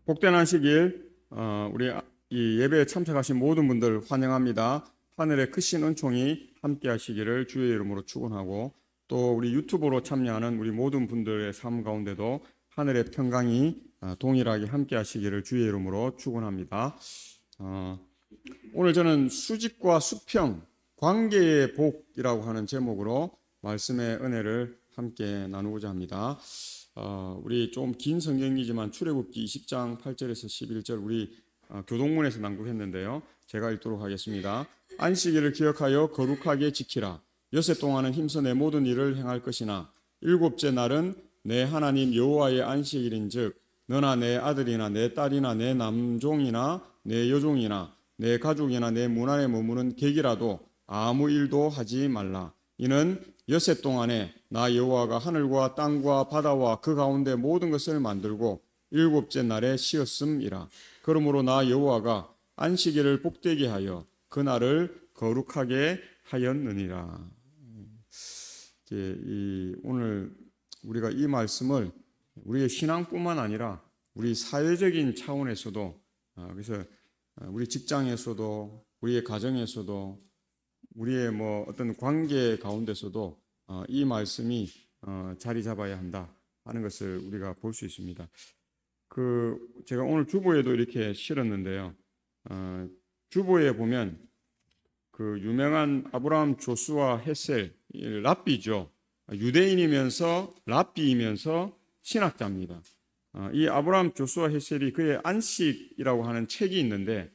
복된 안식일 우리 이 예배에 참석하신 모든 분들 환영합니다. 하늘의 크신 은총이 함께 하시기를 주의 이름으로 축원하고 또 우리 유튜브로 참여하는 우리 모든 분들의 삶 가운데도 하늘의 평강이 동일하게 함께 하시기를 주의 이름으로 축원합니다. 오늘 저는 수직과 수평, 관계의 복이라고 하는 제목으로 말씀의 은혜를 함께 나누고자 합니다. 우리 좀 긴 성경이지만 출애굽기 20장 8절에서 11절 우리 교동문에서 낭독했는데요. 제가 읽도록 하겠습니다. 안식일을 기억하여 거룩하게 지키라. 엿새 동안은 힘써 내 모든 일을 행할 것이나 일곱째 날은 내 하나님 여호와의 안식일인즉 너나 내 아들이나 내 딸이나 내 남종이나 내 여종이나 내 가족이나 내 문 안에 머무는 객이라도 아무 일도 하지 말라. 이는 엿새 동안에 나 여호와가 하늘과 땅과 바다와 그 가운데 모든 것을 만들고 일곱째 날에 쉬었음이라. 그러므로 나 여호와가 안식일을 복되게 하여 그 날을 거룩하게 하였느니라. 오늘 우리가 이 말씀을 우리의 신앙뿐만 아니라 우리 사회적인 차원에서도 그래서 우리 직장에서도 우리의 가정에서도 우리의 어떤 관계 가운데서도 이 말씀이 자리 잡아야 한다 하는 것을 우리가 볼 수 있습니다. 제가 오늘 주보에도 이렇게 실었는데요. 주보에 보면 그 유명한 아브라함 조수아 헤셀 랍비죠. 유대인이면서 랍비이면서 신학자입니다. 이 아브라함 조수아 헤셀이 그의 안식이라고 하는 책이 있는데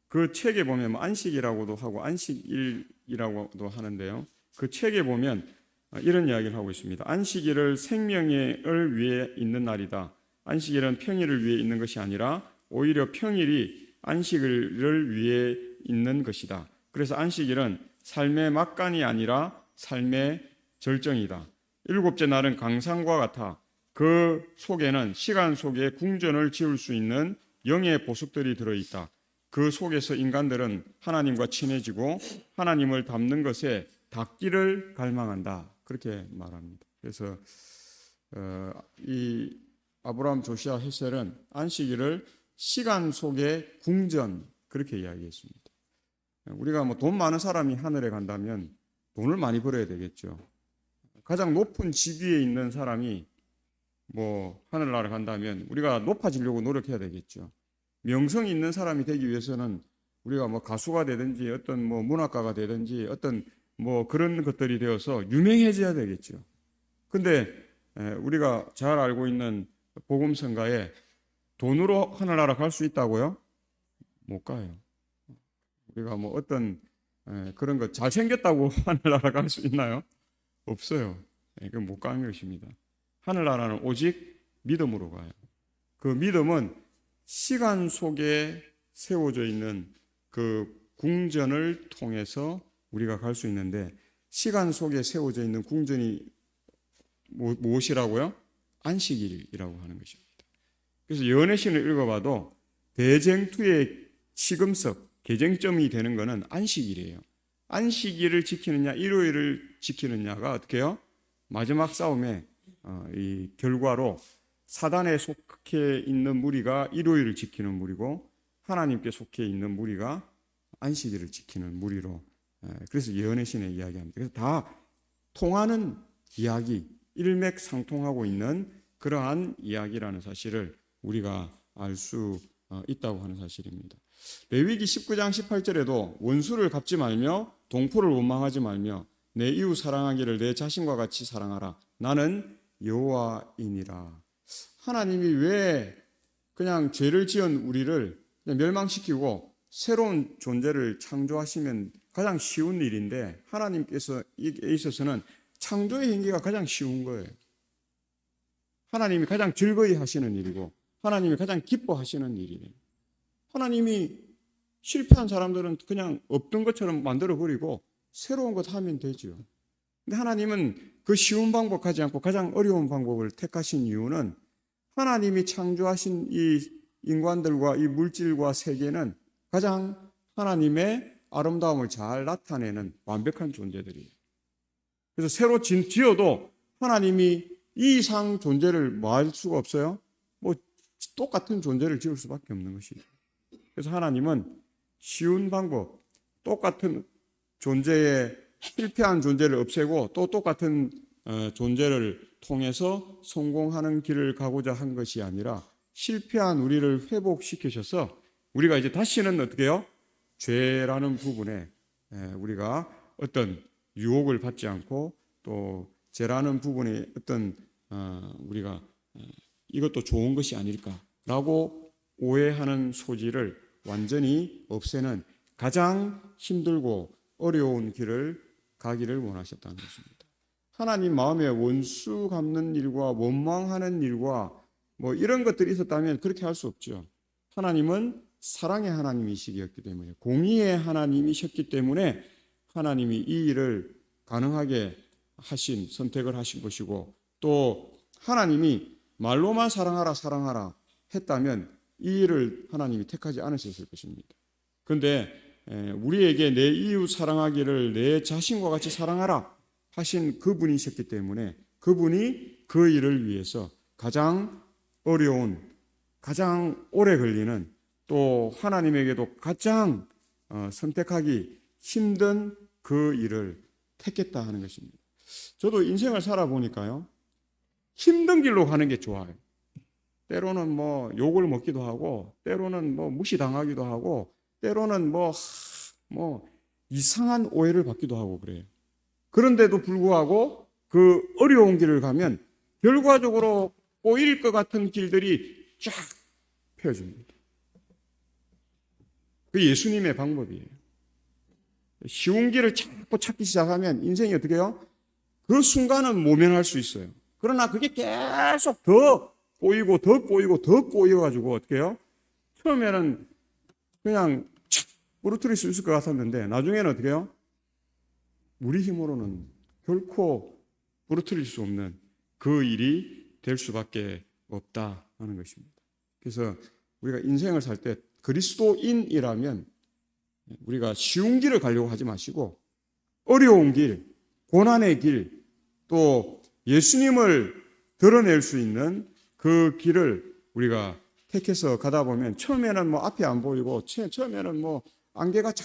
그 책에 보면 안식이라고도 하고 안식일이라고도 하는데요. 그 책에 보면 이런 이야기를 하고 있습니다. 안식일을 생명을 위해 있는 날이다. 안식일은 평일을 위해 있는 것이 아니라 오히려 평일이 안식일을 위해 있는 것이다. 그래서 안식일은 삶의 막간이 아니라 삶의 절정이다. 일곱째 날은 강산과 같아 그 속에는 시간 속에 궁전을 지을 수 있는 영의 보석들이 들어있다. 그 속에서 인간들은 하나님과 친해지고 하나님을 닮는 것에 닿기를 갈망한다. 그렇게 말합니다. 그래서 이 아브라함 조시아 헤셀은 안식일을 시간 속의 궁전 그렇게 이야기했습니다. 우리가 돈 많은 사람이 하늘에 간다면 돈을 많이 벌어야 되겠죠. 가장 높은 직위에 있는 사람이 하늘나라 간다면 우리가 높아지려고 노력해야 되겠죠. 명성이 있는 사람이 되기 위해서는 우리가 가수가 되든지 어떤 문학가가 되든지 어떤 그런 것들이 되어서 유명해져야 되겠죠. 근데 우리가 잘 알고 있는 복음성가에 돈으로 하늘나라 갈 수 있다고요? 못 가요. 우리가 어떤 그런 것 잘생겼다고 하늘나라 갈 수 있나요? 없어요. 그건 못 가는 것입니다. 하늘나라는 오직 믿음으로 가요. 그 믿음은 시간 속에 세워져 있는 그 궁전을 통해서 우리가 갈 수 있는데 시간 속에 세워져 있는 궁전이 무엇이라고요? 안식일이라고 하는 것입니다. 그래서 연애신을 읽어봐도 대쟁투의 시금석, 개쟁점이 되는 것은 안식일이에요. 안식일을 지키느냐 일요일을 지키느냐가 어떻게 해요? 마지막 싸움의 이 결과로 사단에 속해 있는 무리가 일요일을 지키는 무리고 하나님께 속해 있는 무리가 안식일을 지키는 무리로 그래서 예언의 신에 이야기합니다. 그래서 다 통하는 이야기, 일맥상통하고 있는 그러한 이야기라는 사실을 우리가 알 수 있다고 하는 사실입니다. 레위기 19장 18절에도 원수를 갚지 말며 동포를 원망하지 말며 내 이웃 사랑하기를 내 자신과 같이 사랑하라. 나는 여호와이니라. 하나님이 왜 그냥 죄를 지은 우리를 그냥 멸망시키고 새로운 존재를 창조하시면 가장 쉬운 일인데 하나님께서 이에 있어서는 창조의 행위가 가장 쉬운 거예요. 하나님이 가장 즐거이 하시는 일이고 하나님이 가장 기뻐하시는 일이에요. 하나님이 실패한 사람들은 그냥 없던 것처럼 만들어버리고 새로운 것 하면 되죠. 근데 하나님은 그 쉬운 방법 하지 않고 가장 어려운 방법을 택하신 이유는 하나님이 창조하신 이 인간들과 이 물질과 세계는 가장 하나님의 아름다움을 잘 나타내는 완벽한 존재들이에요. 그래서 새로 지어도 하나님이 이 이상 존재를 뭐 할 수가 없어요. 똑같은 존재를 지을 수밖에 없는 것이죠. 그래서 하나님은 쉬운 방법, 똑같은 존재의 실패한 존재를 없애고 또 똑같은 존재를 통해서 성공하는 길을 가고자 한 것이 아니라 실패한 우리를 회복시키셔서 우리가 이제 다시는 어떻게 해요? 죄라는 부분에 우리가 어떤 유혹을 받지 않고 또 죄라는 부분에 어떤 우리가 이것도 좋은 것이 아닐까라고 오해하는 소지를 완전히 없애는 가장 힘들고 어려운 길을 가기를 원하셨다는 것입니다. 하나님 마음에 원수 갚는 일과 원망하는 일과 뭐 이런 것들이 있었다면 그렇게 할 수 없죠. 하나님은 사랑의 하나님이시기 때문에, 공의의 하나님이셨기 때문에 하나님이 이 일을 가능하게 하신 선택을 하신 것이고, 또 하나님이 말로만 사랑하라 사랑하라 했다면 이 일을 하나님이 택하지 않으셨을 것입니다. 그런데 우리에게 내 이웃 사랑하기를 내 자신과 같이 사랑하라 하신 그분이셨기 때문에 그분이 그 일을 위해서 가장 어려운, 가장 오래 걸리는, 또 하나님에게도 가장 선택하기 힘든 그 일을 택했다 하는 것입니다. 저도 인생을 살아보니까요, 힘든 길로 가는 게 좋아요. 때로는 뭐 욕을 먹기도 하고, 때로는 뭐 무시당하기도 하고, 때로는 뭐 이상한 오해를 받기도 하고 그래요. 그런데도 불구하고 그 어려운 길을 가면 결과적으로 꼬일 것 같은 길들이 쫙 펴집니다. 그 예수님의 방법이에요. 쉬운 길을 자꾸 찾기 시작하면 인생이 어떻게 해요? 그 순간은 모면할 수 있어요. 그러나 그게 계속 더 꼬이고 더 꼬이고 더 꼬여가지고 어떻게 해요? 처음에는 그냥 착 부러뜨릴 수 있을 것 같았는데 나중에는 어떻게 해요? 우리 힘으로는 결코 부러뜨릴 수 없는 그 일이 될 수밖에 없다 하는 것입니다. 그래서 우리가 인생을 살 때 그리스도인이라면 우리가 쉬운 길을 가려고 하지 마시고 어려운 길, 고난의 길, 또 예수님을 드러낼 수 있는 그 길을 우리가 택해서 가다 보면 처음에는 뭐 앞이 안 보이고 처음에는 뭐 안개가 쫙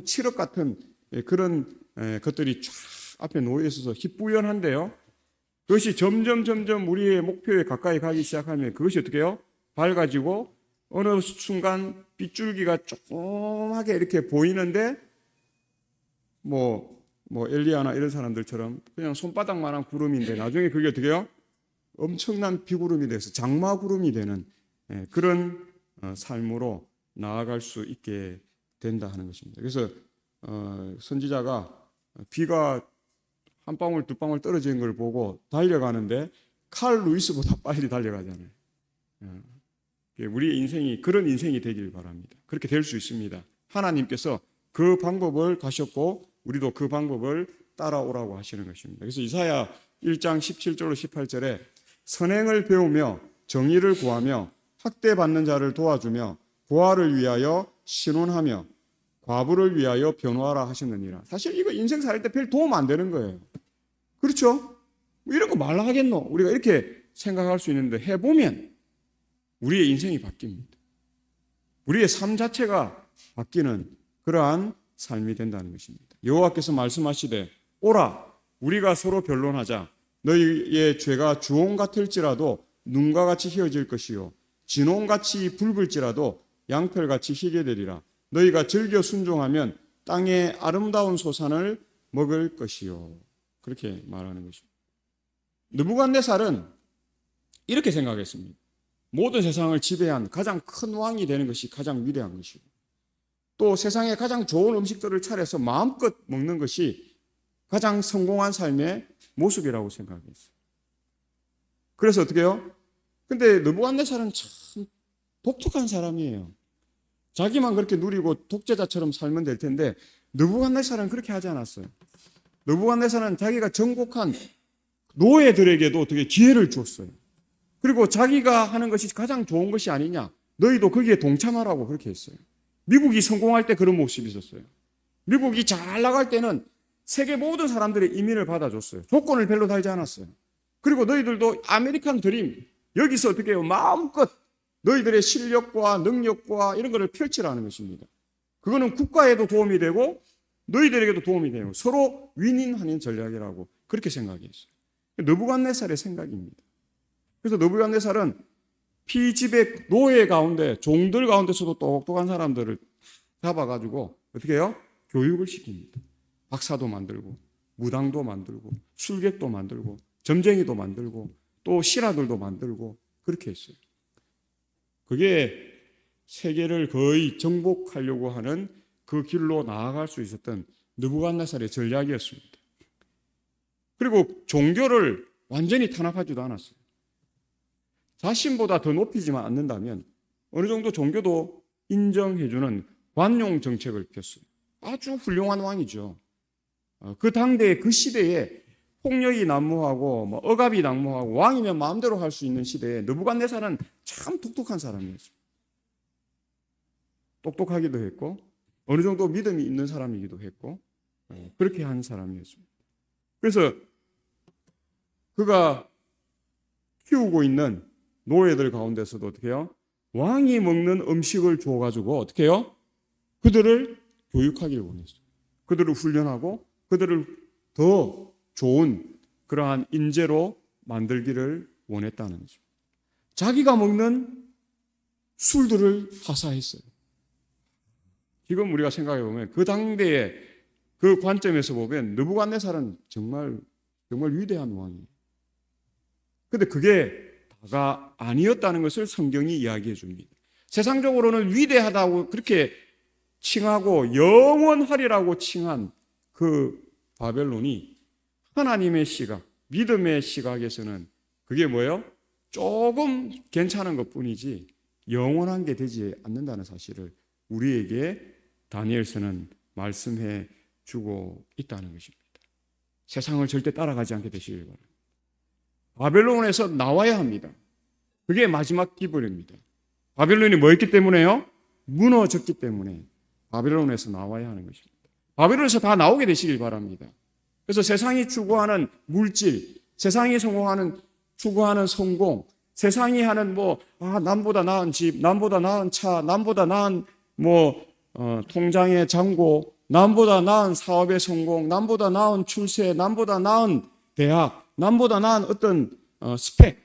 칠흑 같은 그런 것들이 쫙 앞에 놓여 있어서 희뿌연한데요. 그것이 점점 우리의 목표에 가까이 가기 시작하면 그것이 어떻게 해요? 밝아지고 어느 순간 빗줄기가 조그맣게 이렇게 보이는데 뭐 엘리야나 이런 사람들처럼 그냥 손바닥만한 구름인데 나중에 그게 어떻게 해요? 엄청난 비구름이 돼서 장마구름이 되는 그런 삶으로 나아갈 수 있게 된다 하는 것입니다. 그래서 선지자가 비가 한 방울 두 방울 떨어지는 걸 보고 달려가는데 칼 루이스보다 빨리 달려가잖아요. 우리의 인생이 그런 인생이 되길 바랍니다. 그렇게 될 수 있습니다. 하나님께서 그 방법을 가셨고 우리도 그 방법을 따라오라고 하시는 것입니다. 그래서 이사야 1장 17절로 18절에 선행을 배우며 정의를 구하며 학대받는 자를 도와주며 고아를 위하여 신원하며 과부를 위하여 변호하라 하셨느니라. 사실 이거 인생 살 때 별 도움 안 되는 거예요. 그렇죠? 뭐 이런 거 말라 하겠노? 우리가 이렇게 생각할 수 있는데 해보면 우리의 인생이 바뀝니다. 우리의 삶 자체가 바뀌는 그러한 삶이 된다는 것입니다. 여호와께서 말씀하시되 오라 우리가 서로 변론하자. 너희의 죄가 주홍 같을지라도 눈과 같이 휘어질 것이요 진홍같이 붉을지라도 양털같이 희게 되리라. 너희가 즐겨 순종하면 땅의 아름다운 소산을 먹을 것이요. 그렇게 말하는 것입니다. 느부갓네살은 이렇게 생각했습니다. 모든 세상을 지배한 가장 큰 왕이 되는 것이 가장 위대한 것이고 또 세상에 가장 좋은 음식들을 차려서 마음껏 먹는 것이 가장 성공한 삶의 모습이라고 생각했어요. 그래서 어떻게 해요? 근데 느부갓네살은 참 독특한 사람이에요. 자기만 그렇게 누리고 독재자처럼 살면 될 텐데 느부갓네살은 그렇게 하지 않았어요. 느부갓네살은 자기가 정복한 노예들에게도 어떻게 기회를 줬어요. 그리고 자기가 하는 것이 가장 좋은 것이 아니냐. 너희도 거기에 동참하라고 그렇게 했어요. 미국이 성공할 때 그런 모습이 있었어요. 미국이 잘 나갈 때는 세계 모든 사람들의 이민을 받아줬어요. 조건을 별로 달지 않았어요. 그리고 너희들도 아메리칸 드림 여기서 어떻게 해요? 마음껏 너희들의 실력과 능력과 이런 것을 펼치라는 것입니다. 그거는 국가에도 도움이 되고 너희들에게도 도움이 되고 서로 윈윈하는 전략이라고 그렇게 생각했어요. 느부갓네살의 생각입니다. 그래서 느부갓네살은 피지배 노예 가운데 종들 가운데서도 똑똑한 사람들을 잡아가지고 어떻게 해요? 교육을 시킵니다. 박사도 만들고 무당도 만들고 술객도 만들고 점쟁이도 만들고 또 신하들도 만들고 그렇게 했어요. 그게 세계를 거의 정복하려고 하는 그 길로 나아갈 수 있었던 느부갓네살의 전략이었습니다. 그리고 종교를 완전히 탄압하지도 않았어요. 자신보다 더 높이지만 않는다면 어느 정도 종교도 인정해주는 관용 정책을 폈어요. 아주 훌륭한 왕이죠. 그 당대에 그 시대에 폭력이 난무하고 억압이 난무하고 왕이면 마음대로 할 수 있는 시대에 느부갓네살은 참 똑똑한 사람이었어요. 똑똑하기도 했고 어느 정도 믿음이 있는 사람이기도 했고 그렇게 한 사람이었습니다. 그래서 그가 키우고 있는 노예들 가운데서도 어떻게 해요? 왕이 먹는 음식을 줘가지고 어떻게 해요? 그들을 교육하기를 원했어요. 그들을 훈련하고 그들을 더 좋은 그러한 인재로 만들기를 원했다는 거죠. 자기가 먹는 술들을 하사했어요. 지금 우리가 생각해 보면 그 당대의 그 관점에서 보면 느부갓네살은 정말 위대한 왕이에요. 그런데 그게 다가 아니었다는 것을 성경이 이야기해 줍니다. 세상적으로는 위대하다고 그렇게 칭하고 영원하리라고 칭한 그 바벨론이 하나님의 시각, 믿음의 시각에서는 그게 뭐예요? 조금 괜찮은 것뿐이지 영원한 게 되지 않는다는 사실을 우리에게 다니엘서는 말씀해 주고 있다는 것입니다. 세상을 절대 따라가지 않게 되시길 바랍니다. 바벨론에서 나와야 합니다. 그게 마지막 기벌입니다. 바벨론이 뭐였기 때문에요? 무너졌기 때문에 바벨론에서 나와야 하는 것입니다. 바벨론에서 다 나오게 되시길 바랍니다. 그래서 세상이 추구하는 물질, 세상이 추구하는 성공, 세상이 하는 남보다 나은 집, 남보다 나은 차, 남보다 나은 통장의 잔고, 남보다 나은 사업의 성공, 남보다 나은 출세, 남보다 나은 대학, 남보다 나은 어떤 스펙.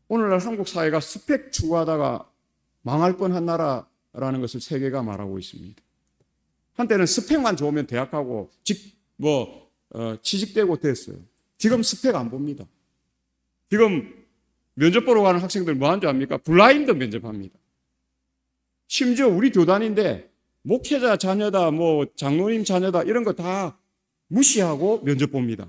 오늘날 한국 사회가 스펙 추구하다가 망할 뻔한 나라라는 것을 세계가 말하고 있습니다. 한때는 스펙만 좋으면 대학하고 취직되고 됐어요. 지금 스펙 안 봅니다. 지금 면접 보러 가는 학생들 뭐 하는 줄 압니까? 블라인드 면접합니다. 심지어 우리 교단인데 목회자 자녀다, 장로님 자녀다 이런 거 다 무시하고 면접 봅니다.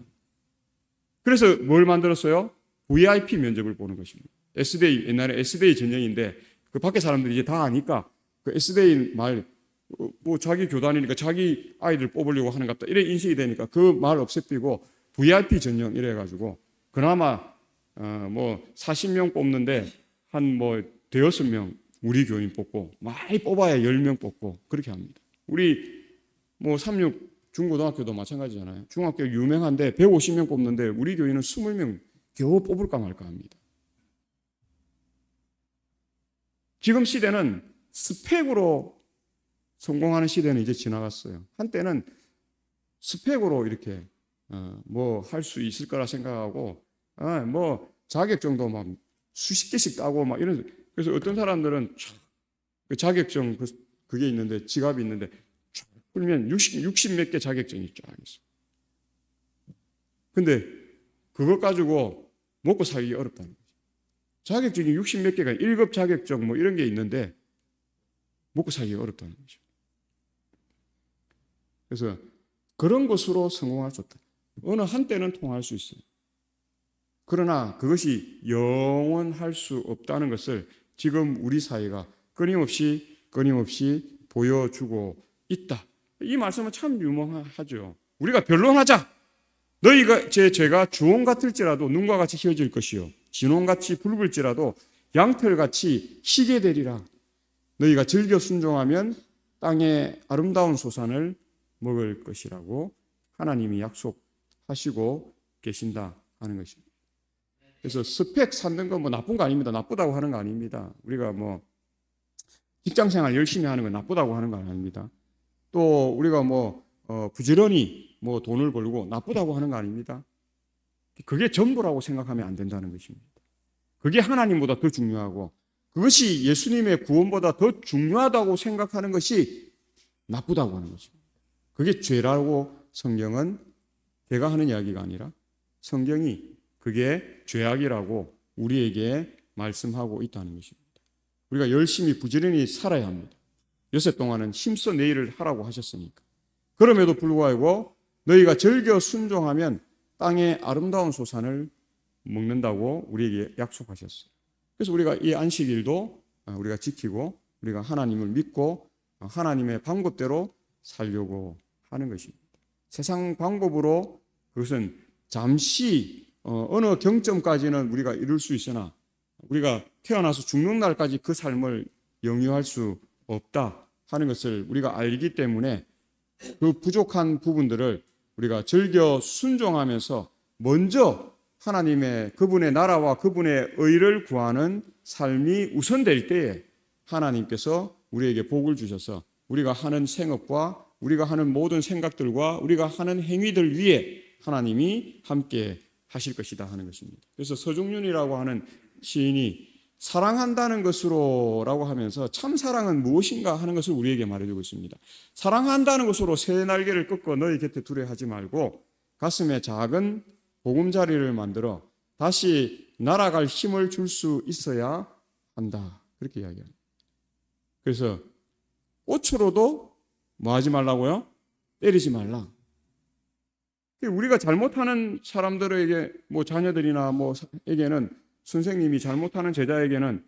그래서 뭘 만들었어요? VIP 면접을 보는 것입니다. S데이, 옛날에 S데이 전형인데 그 밖에 사람들이 이제 다 아니까 그 S데이 말 자기 교단이니까 자기 아이들 뽑으려고 하는 것 같다 이래 인식이 되니까 그 말 없애피고 VIP 전형 이래가지고 그나마 40명 뽑는데 한 대여섯 명 우리 교인 뽑고 많이 뽑아야 10명 뽑고 그렇게 합니다. 우리 36 중고등학교도 마찬가지잖아요. 중학교 유명한데 150명 뽑는데 우리 교인은 20명 겨우 뽑을까 말까 합니다. 지금 시대는 스펙으로 성공하는 시대는 이제 지나갔어요. 한때는 스펙으로 이렇게 할 수 있을 거라 생각하고 자격증도 막 수십 개씩 따고 막 이런. 그래서 어떤 사람들은 그 자격증 그게 있는데 지갑이 있는데 풀면 60 몇 개 자격증이 쫙 있어. 근데 그것 가지고 먹고 살기 어렵다는 거죠. 자격증이 60 몇 개가 1급 자격증 이런 게 있는데 먹고 살기 어렵다는 거죠. 그래서 그런 것으로 성공할 수 없다. 어느 한때는 통할 수 있어요. 그러나 그것이 영원할 수 없다는 것을 지금 우리 사회가 끊임없이 보여주고 있다. 이 말씀은 참 유명하죠. 우리가 변론하자. 너희가 제 죄가 주홍 같을지라도 눈과 같이 희어질 것이요 진홍같이 붉을지라도 양털같이 희게 되리라. 너희가 즐겨 순종하면 땅의 아름다운 소산을 먹을 것이라고 하나님이 약속하시고 계신다 하는 것입니다. 그래서 스펙 쌓는 건 뭐 나쁜 거 아닙니다. 나쁘다고 하는 거 아닙니다. 우리가 뭐 직장 생활 열심히 하는 건 나쁘다고 하는 거 아닙니다. 또 우리가 뭐 부지런히 뭐 돈을 벌고 나쁘다고 하는 거 아닙니다. 그게 전부라고 생각하면 안 된다는 것입니다. 그게 하나님보다 더 중요하고 그것이 예수님의 구원보다 더 중요하다고 생각하는 것이 나쁘다고 하는 것입니다. 그게 죄라고 성경은 제가 하는 이야기가 아니라 성경이 그게 죄악이라고 우리에게 말씀하고 있다는 것입니다. 우리가 열심히 부지런히 살아야 합니다. 여세 동안은 힘써 내 일을 하라고 하셨으니까. 그럼에도 불구하고 너희가 즐겨 순종하면 땅의 아름다운 소산을 먹는다고 우리에게 약속하셨어요. 그래서 우리가 이 안식일도 우리가 지키고 우리가 하나님을 믿고 하나님의 방법대로 살려고 하는 것입니다. 세상 방법으로 그것은 잠시 어느 경점까지는 우리가 이룰 수 있으나 우리가 태어나서 죽는 날까지 그 삶을 영위할 수 없다 하는 것을 우리가 알기 때문에 그 부족한 부분들을 우리가 즐겨 순종하면서 먼저 하나님의 그분의 나라와 그분의 의를 구하는 삶이 우선될 때에 하나님께서 우리에게 복을 주셔서 우리가 하는 생업과 우리가 하는 모든 생각들과 우리가 하는 행위들 위에 하나님이 함께 하실 것이다 하는 것입니다. 그래서 서중윤이라고 하는 시인이 사랑한다는 것으로라고 하면서 참 사랑은 무엇인가 하는 것을 우리에게 말해주고 있습니다. 사랑한다는 것으로 새 날개를 꺾어 너희 곁에 두려 하지 말고 가슴에 작은 보금자리를 만들어 다시 날아갈 힘을 줄 수 있어야 한다. 그렇게 이야기합니다. 그래서 꽃으로도 뭐 하지 말라고요? 때리지 말라. 우리가 잘못하는 사람들에게 뭐 자녀들이나 뭐에게는 선생님이 잘못하는 제자에게는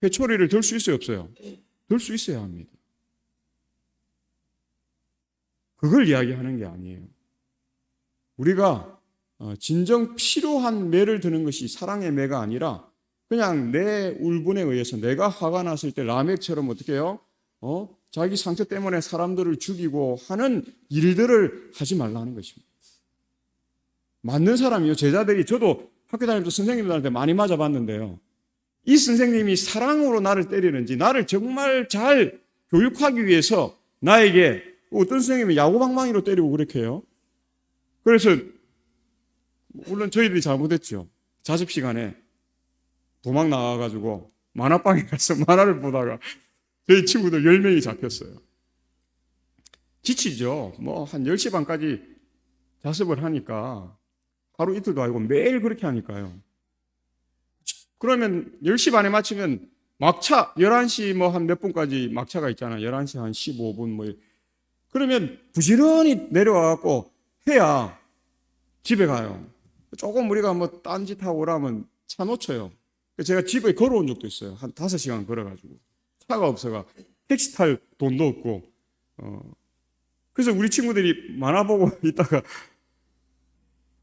회초리를 들 수 있어요, 없어요? 들 수 있어야 합니다. 그걸 이야기하는 게 아니에요. 우리가 진정 필요한 매를 드는 것이 사랑의 매가 아니라 그냥 내 울분에 의해서 내가 화가 났을 때 라멕처럼 어떻게 해요? 자기 상처 때문에 사람들을 죽이고 하는 일들을 하지 말라는 것입니다. 맞는 사람이요. 제자들이 저도 학교 다니면서 선생님들한테 많이 맞아봤는데요. 이 선생님이 사랑으로 나를 때리는지 나를 정말 잘 교육하기 위해서 나에게 어떤 선생님이 야구방망이로 때리고 그렇게 해요. 그래서 물론 저희들이 잘못했죠. 자습 시간에 도망 나와가지고 만화방에 가서 만화를 보다가 저희 친구들 10명이 잡혔어요. 지치죠. 뭐 한 10시 반까지 자습을 하니까 하루 이틀도 아니고 매일 그렇게 하니까요. 그러면 10시 반에 마치면 막차 11시 뭐 한 몇 분까지 막차가 있잖아요. 11시 한 15분 뭐 그러면 부지런히 내려와갖고 해야 집에 가요. 조금 우리가 뭐 딴짓하고 오라면 차 놓쳐요. 제가 집에 걸어온 적도 있어요. 한 5시간 걸어가지고. 차가 없어가 택시 탈 돈도 없고. 그래서 우리 친구들이 만화 보고 있다가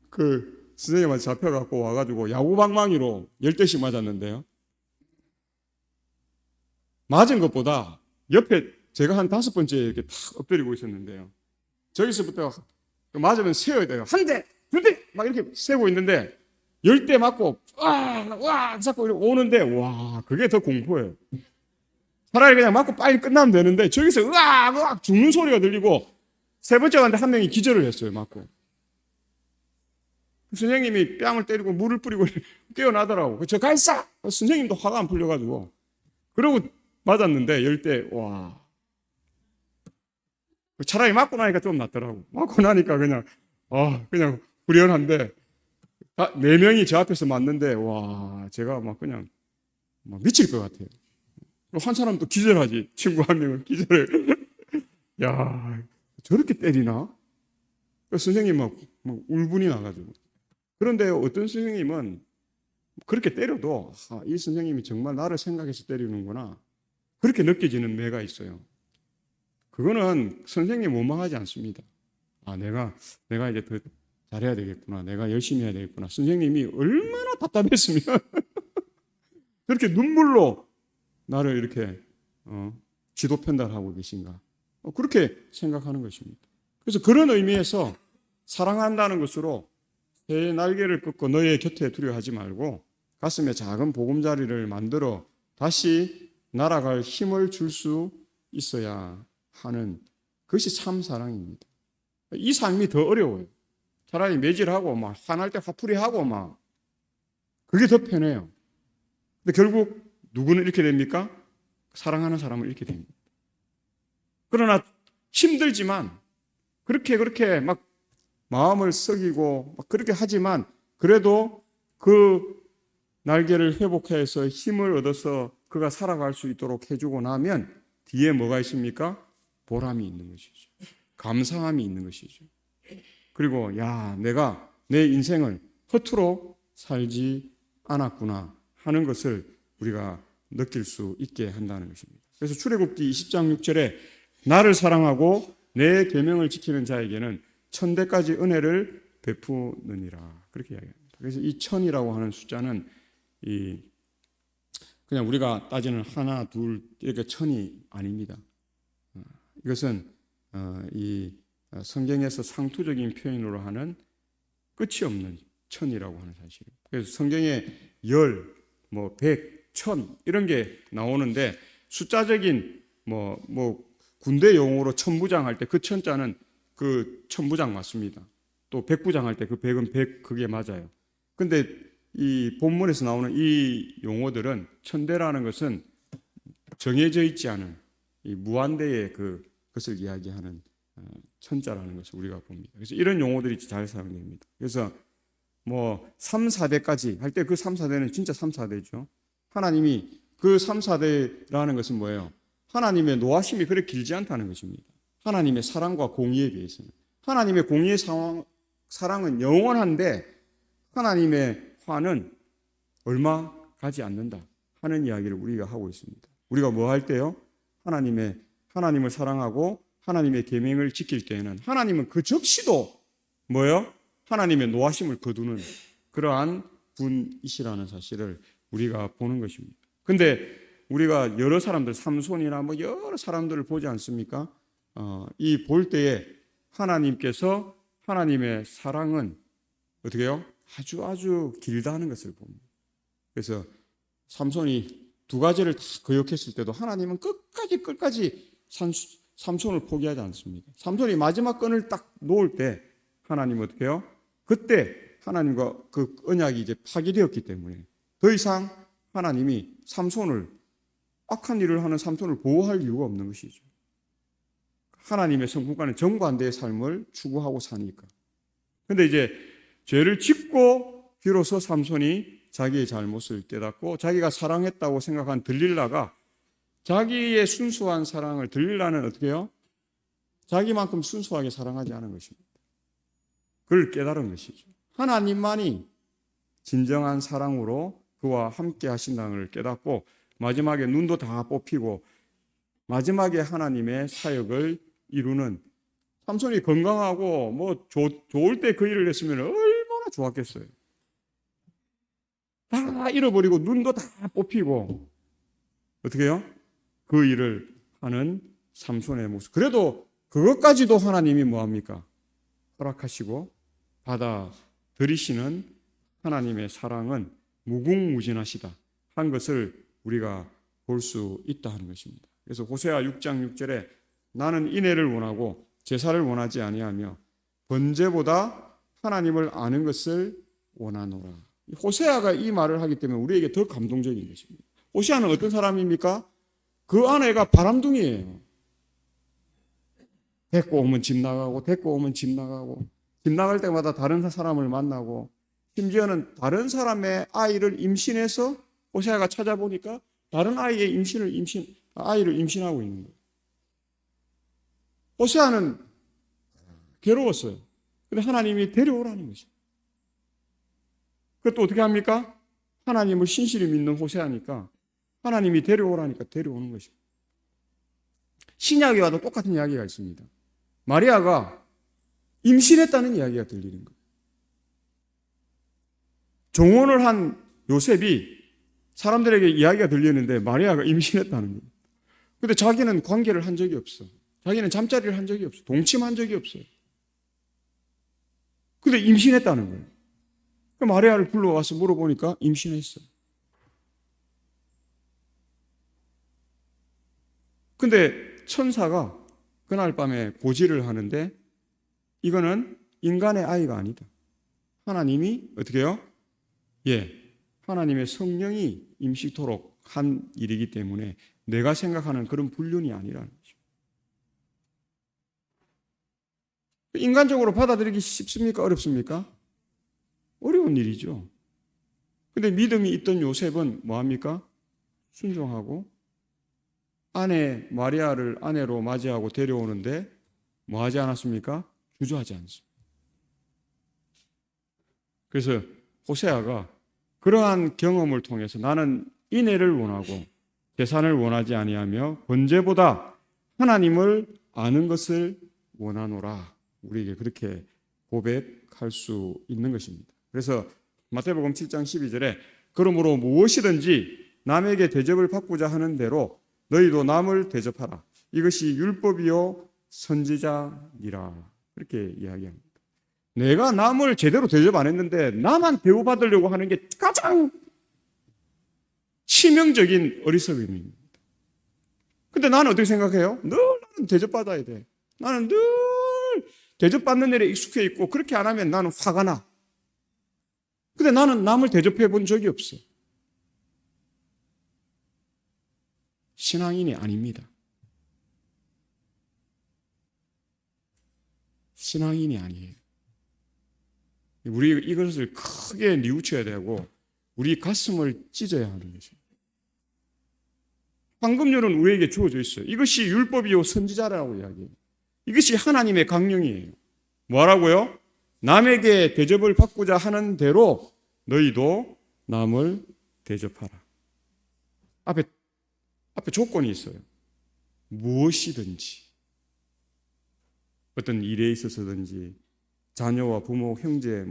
그 선생님한테 잡혀갖고 와가지고 야구방망이로 10대씩 맞았는데요. 맞은 것보다 옆에 제가 한 5번째 이렇게 탁 엎드리고 있었는데요. 저기서부터 맞으면 세워야 돼요. 한 대, 두 대! 막 이렇게 세고 있는데 10대 맞고 와 자꾸 오는데 와 그게 더 공포예요. 차라리 그냥 맞고 빨리 끝나면 되는데 저기서 으악 죽는 소리가 들리고 세 번째 갔는데 한 명이 기절을 했어요. 맞고. 선생님이 뺨을 때리고 물을 뿌리고 깨어나더라고. 저 갈싸! 선생님도 화가 안 풀려가지고 그러고 맞았는데 10대 와 차라리 맞고 나니까 좀 낫더라고. 맞고 나니까 그냥 후련한데 4명이 저 앞에서 맞는데 와 제가 막 그냥 막 미칠 것 같아요. 한 사람도 기절하지. 친구 한 명은 기절해. 야 저렇게 때리나? 선생님 막 울분이 나가지고. 그런데 어떤 선생님은 그렇게 때려도 이 선생님이 정말 나를 생각해서 때리는구나. 그렇게 느껴지는 매가 있어요. 그거는 선생님 원망하지 않습니다. 내가 이제 더 잘해야 되겠구나. 내가 열심히 해야 되겠구나. 선생님이 얼마나 답답했으면 그렇게 눈물로 나를 이렇게 지도 편달하고 계신가. 그렇게 생각하는 것입니다. 그래서 그런 의미에서 사랑한다는 것으로 새의 날개를 꺾고 너의 곁에 두려워하지 말고 가슴에 작은 보금자리를 만들어 다시 날아갈 힘을 줄 수 있어야 하는 그것이 참 사랑입니다. 이 삶이 더 어려워요. 차라리 매질하고 막 화날 때 화풀이하고 막 그게 더 편해요. 근데 결국 누구는 이렇게 됩니까? 사랑하는 사람은 이렇게 됩니다. 그러나 힘들지만 그렇게 막 마음을 썩이고 막 그렇게 하지만 그래도 그 날개를 회복해서 힘을 얻어서 그가 살아갈 수 있도록 해주고 나면 뒤에 뭐가 있습니까? 보람이 있는 것이죠. 감사함이 있는 것이죠. 그리고 야, 내가 내 인생을 허투루 살지 않았구나 하는 것을 우리가 느낄 수 있게 한다는 것입니다. 그래서 출애굽기 20장 6절에 나를 사랑하고 내 계명을 지키는 자에게는 천대까지 은혜를 베푸느니라 그렇게 이야기합니다. 그래서 이 천이라고 하는 숫자는 그냥 우리가 따지는 하나, 둘 이렇게 천이 아닙니다. 이것은 이 성경에서 상투적인 표현으로 하는 끝이 없는 천이라고 하는 사실이에요. 그래서 성경에 열, 백, 천 이런 게 나오는데 숫자적인 군대 용어로 천부장 할 때 그 천자는 그 천부장 맞습니다. 또 백부장 할 때 그 백은 백 그게 맞아요. 근데 이 본문에서 나오는 이 용어들은 천대라는 것은 정해져 있지 않은 이 무한대의 그것을 이야기하는 천자라는 것을 우리가 봅니다. 그래서 이런 용어들이 잘 사용됩니다. 그래서 3, 4대까지 할 때 그 3, 4대는 진짜 3, 4대죠. 하나님이 그 3, 4대라는 것은 뭐예요? 하나님의 노하심이 그렇게 길지 않다는 것입니다. 하나님의 사랑과 공의에 비해서는. 하나님의 공의의 사랑은 영원한데 하나님의 화는 얼마 가지 않는다 하는 이야기를 우리가 하고 있습니다. 우리가 뭐 할 때요? 하나님을 사랑하고 하나님의 계명을 지킬 때에는 하나님은 그 적시도 뭐예요? 하나님의 노하심을 거두는 그러한 분이시라는 사실을 우리가 보는 것입니다. 근데 우리가 여러 사람들, 삼손이나 여러 사람들을 보지 않습니까? 이 볼 때에 하나님께서 하나님의 사랑은 어떻게 해요? 아주 길다는 것을 봅니다. 그래서 삼손이 두 가지를 다 거역했을 때도 하나님은 끝까지 삼손을 포기하지 않습니다. 삼손이 마지막 끈을 딱 놓을 때 하나님은 어떻게 해요? 그때 하나님과 그 언약이 이제 파기되었기 때문에 더 이상 하나님이 악한 일을 하는 삼손을 보호할 이유가 없는 것이죠. 하나님의 성품과는 정반대의 삶을 추구하고 사니까. 그런데 이제 죄를 짓고 비로소 삼손이 자기의 잘못을 깨닫고 자기가 사랑했다고 생각한 들릴라가 자기의 순수한 사랑을 들릴라는 어떻게 해요? 자기만큼 순수하게 사랑하지 않은 것입니다. 그걸 깨달은 것이죠. 하나님만이 진정한 사랑으로 그와 함께 하신다는 걸 깨닫고 마지막에 눈도 다 뽑히고 마지막에 하나님의 사역을 이루는 삼손이 건강하고 좋을 때 그 일을 했으면 얼마나 좋았겠어요. 다 잃어버리고 눈도 다 뽑히고 어떻게 해요? 그 일을 하는 삼손의 모습. 그래도 그것까지도 하나님이 뭐합니까? 허락하시고 받아들이시는 하나님의 사랑은 무궁무진하시다 한 것을 우리가 볼 수 있다 하는 것입니다. 그래서 호세아 6장 6절에 나는 인애를 원하고 제사를 원하지 아니하며 번제보다 하나님을 아는 것을 원하노라. 호세아가 이 말을 하기 때문에 우리에게 더 감동적인 것입니다. 호세아는 어떤 사람입니까? 그 아내가 바람둥이에요. 데리고 오면 집 나가고 데리고 오면 집 나가고 집 나갈 때마다 다른 사람을 만나고 심지어는 다른 사람의 아이를 임신해서 호세아가 찾아보니까 다른 아이의 아이를 임신하고 있는 거예요. 호세아는 괴로웠어요. 그런데 하나님이 데려오라는 거죠. 그것도 어떻게 합니까? 하나님을 신실히 믿는 호세아니까 하나님이 데려오라니까 데려오는 것입니다. 신약에 와도 똑같은 이야기가 있습니다. 마리아가 임신했다는 이야기가 들리는 거예요. 종혼을 한 요셉이 사람들에게 이야기가 들리는데 마리아가 임신했다는 거예요. 그런데 자기는 관계를 한 적이 없어. 자기는 잠자리를 한 적이 없어. 동침한 적이 없어요. 근데 임신했다는 거예요. 그 마리아를 불러와서 물어보니까 임신했어. 근데 천사가 그날 밤에 고지를 하는데 이거는 인간의 아이가 아니다. 하나님이 어떻게 해요? 예, 하나님의 성령이 임시토록 한 일이기 때문에 내가 생각하는 그런 불륜이 아니라는 거죠. 인간적으로 받아들이기 쉽습니까? 어렵습니까? 어려운 일이죠. 근데 믿음이 있던 요셉은 뭐합니까? 순종하고 아내 마리아를 아내로 맞이하고 데려오는데 뭐 하지 않았습니까? 주저하지 않습니다. 그래서 호세아가 그러한 경험을 통해서 나는 인애를 원하고 재산을 원하지 아니하며 번제보다 하나님을 아는 것을 원하노라. 우리에게 그렇게 고백할 수 있는 것입니다. 그래서 마태복음 7장 12절에 그러므로 무엇이든지 남에게 대접을 받고자 하는 대로 너희도 남을 대접하라. 이것이 율법이요 선지자니라. 그렇게 이야기합니다. 내가 남을 제대로 대접 안 했는데 나만 대우받으려고 하는 게 가장 치명적인 어리석음입니다. 근데 나는 어떻게 생각해요? 늘 나는 대접받아야 돼. 나는 늘 대접받는 일에 익숙해 있고 그렇게 안 하면 나는 화가 나. 근데 나는 남을 대접해 본 적이 없어. 신앙인이 아닙니다. 신앙인이 아니에요. 우리 이것을 크게 뉘우쳐야 되고 우리 가슴을 찢어야 하는 것입니다. 황금률은 우리에게 주어져 있어요. 이것이 율법이요 선지자라고 이야기해요. 이것이 하나님의 강령이에요. 뭐라고요? 남에게 대접을 받고자 하는 대로 너희도 남을 대접하라. 앞에 조건이 있어요. 무엇이든지 어떤 일에 있어서든지 자녀와 부모, 형제,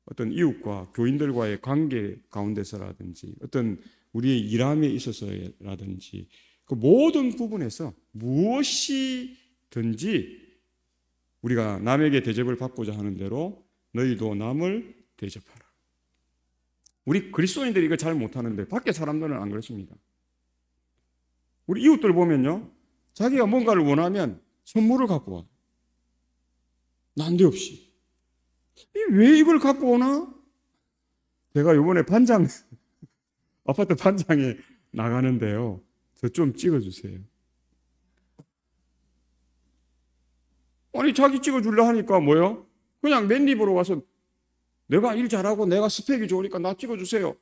어떤 이웃과 교인들과의 관계 가운데서라든지 어떤 우리의 일함에 있어서라든지 그 모든 부분에서 무엇이든지 우리가 남에게 대접을 받고자 하는 대로 너희도 남을 대접하라. 우리 그리스도인들이 이걸 잘 못하는데 밖에 사람들은 안 그렇습니다. 우리 이웃들 보면요, 자기가 뭔가를 원하면 선물을 갖고 와. 난데없이. 왜 이걸 갖고 오나? 제가 이번에 아파트 반장에 나가는데요. 저 좀 찍어주세요. 아니, 자기 찍어주려 하니까 뭐요? 그냥 맨입으로 와서 내가 일 잘하고 내가 스펙이 좋으니까 나 찍어주세요.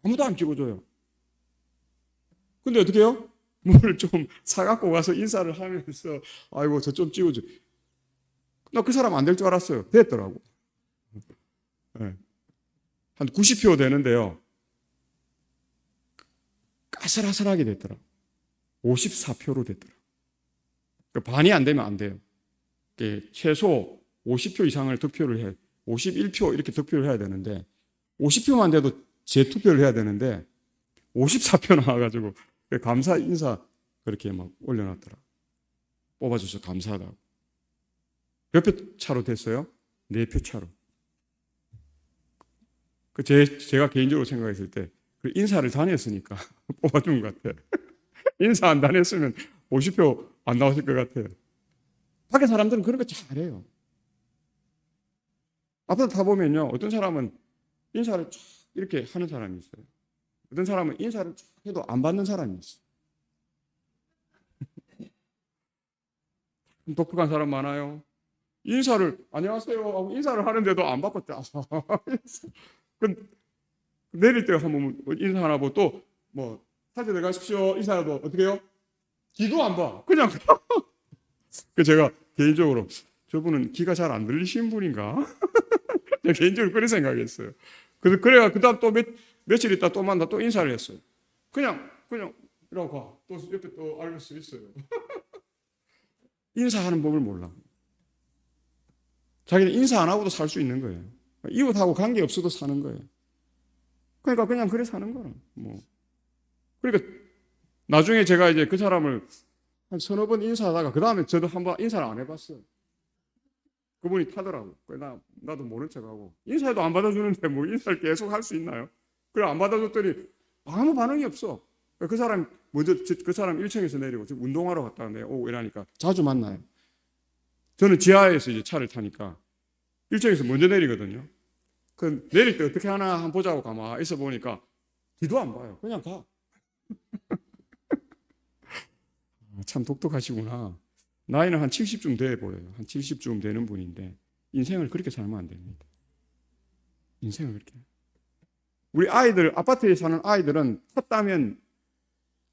아무도 안 찍어줘요. 근데 어떻게 해요? 뭘 좀 사갖고 가서 인사를 하면서 아이고, 저 좀 찍어줘. 나 그 사람 안 될 줄 알았어요. 됐더라고. 네. 한 90표 되는데요. 까슬아슬하게 됐더라고. 54표로 됐더라고. 반이 안 되면 안 돼요. 최소 50표 이상을 득표를 해. 51표 이렇게 득표를 해야 되는데 50표만 돼도 재투표를 해야 되는데 54표 나와가지고 감사 인사 그렇게 막 올려놨더라고. 뽑아줘서 감사하다고. 몇 표 차로 됐어요? 4표 차로. 제가 개인적으로 생각했을 때 그 인사를 다녔으니까 뽑아준 것 같아요. 인사 안 다녔으면 50표 안 나왔을 것 같아요. 밖에 사람들은 그런 거 잘해요. 아파트 타보면요, 어떤 사람은 인사를 쫙 이렇게 하는 사람이 있어요. 어떤 사람은 인사를 쫙 해도 안 받는 사람이 있어요. 독특한 사람 많아요. 안녕하세요 하고 인사를 하는데도 안 받겠다. 내릴 때 한번 인사 안 하고 또 사진 들어가십시오 인사해도 어떻게 해요? 귀도 안 봐. 그냥 제가 개인적으로 저분은 귀가 잘 안 들리시는 분인가? 제가 개인적으로 그런 생각했어요. 그래가 그다음 또 며칠 있다 또 만나 또 인사를 했어요. 그냥 이러고 가. 또 옆에 또 알고 수 있어요. 인사하는 법을 몰라. 자기는 인사 안 하고도 살 수 있는 거예요. 이웃하고 관계 없어도 사는 거예요. 그러니까 그냥 그래 사는 거라. 그러니까 나중에 제가 이제 그 사람을 한 서너 번 인사하다가 그 다음에 저도 한번 인사를 안 해봤어요. 그분이 타더라고. 나도 모른 척하고 인사도 안 받아주는데 뭐 인사를 계속 할 수 있나요? 그래 안 받아줬더니 아무 반응이 없어. 그 사람 먼저 그 사람 1층에서 내리고 지금 운동하러 갔다 오고 이러니까 자주 만나요. 저는 지하에서 이제 차를 타니까 1층에서 먼저 내리거든요. 그 내릴 때 어떻게 하나 한번 보자고 가만히 있어 보니까 뒤도 안 봐요. 그냥 가. 참 독특하시구나. 나이는 한 70쯤 돼 보여요. 한 70쯤 되는 분인데 인생을 그렇게 살면 안 됩니다. 인생을 그렇게. 우리 아이들, 아파트에 사는 아이들은 탔다면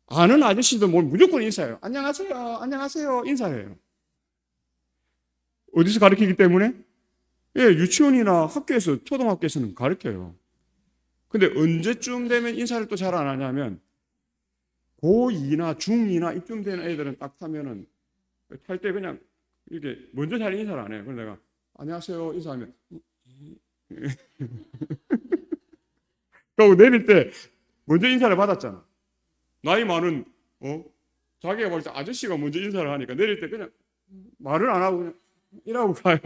아는 아저씨도 뭐 무조건 인사해요. 안녕하세요, 안녕하세요 인사해요. 어디서 가르치기 때문에? 예, 유치원이나 학교에서, 초등학교에서는 가르쳐요. 근데 언제쯤 되면 인사를 또 잘 안 하냐면 고2나 중2나 이쯤 되는 애들은 딱 타면은 탈 때 그냥 이렇게 먼저 잘 인사를 안 해요. 그래서 내가 안녕하세요 인사하면 그리고 내릴 때 먼저 인사를 받았잖아. 나이 많은 자기가 볼 때 아저씨가 먼저 인사를 하니까 내릴 때 그냥 말을 안 하고 그냥 이러고 가요.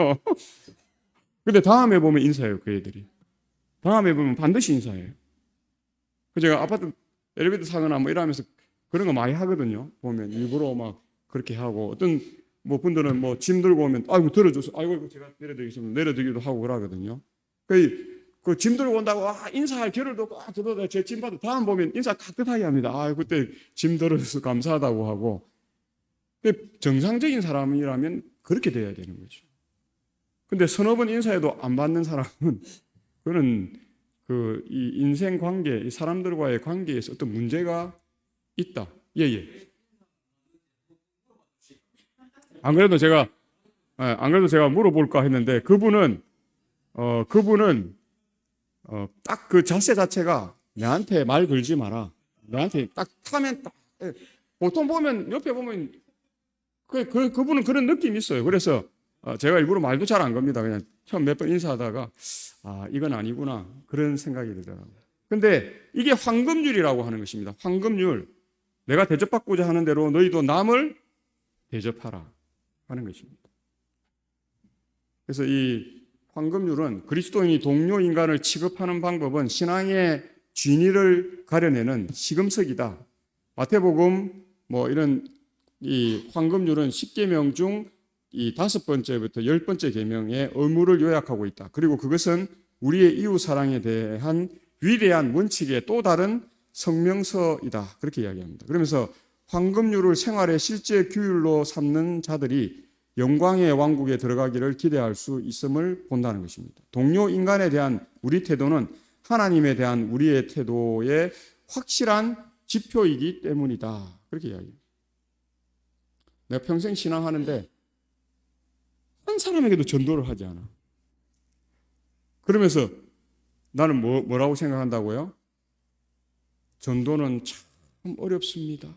근데 다음에 보면 인사해요. 그 애들이. 다음에 보면 반드시 인사해요. 그 제가 아파트 엘리베이터 타거나 뭐 이러면서 그런 거 많이 하거든요. 보면 일부러 막 그렇게 하고 어떤 뭐 분들은 뭐 짐 들고 오면 아이고 들어줘서 아이고 제가 내려드리겠습니다. 내려드리기도 하고 그러거든요. 그 짐 들고 온다고 인사할 겨를도 없고 저도 제 짐 받아 다음 보면 인사 깍듯하게 합니다. 그때 짐 들어줘서 감사하다고 하고. 정상적인 사람이라면 그렇게 돼야 되는 거죠. 근데 서너 번 인사해도 안 받는 사람은 그거는 이 인생 관계, 이 사람들과의 관계에서 어떤 문제가 있다. 예. 안 그래도 제가 물어볼까 했는데 그분은 딱 그 자세 자체가 내한테 말 걸지 마라. 내한테 딱 타면 딱 보통 보면 옆에 보면 그분은 그런 느낌이 있어요. 그래서 제가 일부러 말도 잘 안 겁니다. 그냥 처음 몇 번 인사하다가 이건 아니구나 그런 생각이 들더라고요. 근데 이게 황금률이라고 하는 것입니다. 황금률. 내가 대접받고자 하는 대로 너희도 남을 대접하라 하는 것입니다. 그래서 이 황금률은 그리스도인이 동료 인간을 취급하는 방법은 신앙의 진위를 가려내는 시금석이다. 마태복음 뭐 이런 이 황금률은 10계명 중 이 5번째부터 10번째 계명의 의무를 요약하고 있다. 그리고 그것은 우리의 이웃 사랑에 대한 위대한 원칙의 또 다른 성명서이다. 그렇게 이야기합니다. 그러면서 황금률을 생활의 실제 규율로 삼는 자들이 영광의 왕국에 들어가기를 기대할 수 있음을 본다는 것입니다. 동료 인간에 대한 우리 태도는 하나님에 대한 우리의 태도의 확실한 지표이기 때문이다. 그렇게 이야기합니다. 내가 평생 신앙하는데 한 사람에게도 전도를 하지 않아. 그러면서 나는 뭐라고 생각한다고요? 전도는 참 어렵습니다.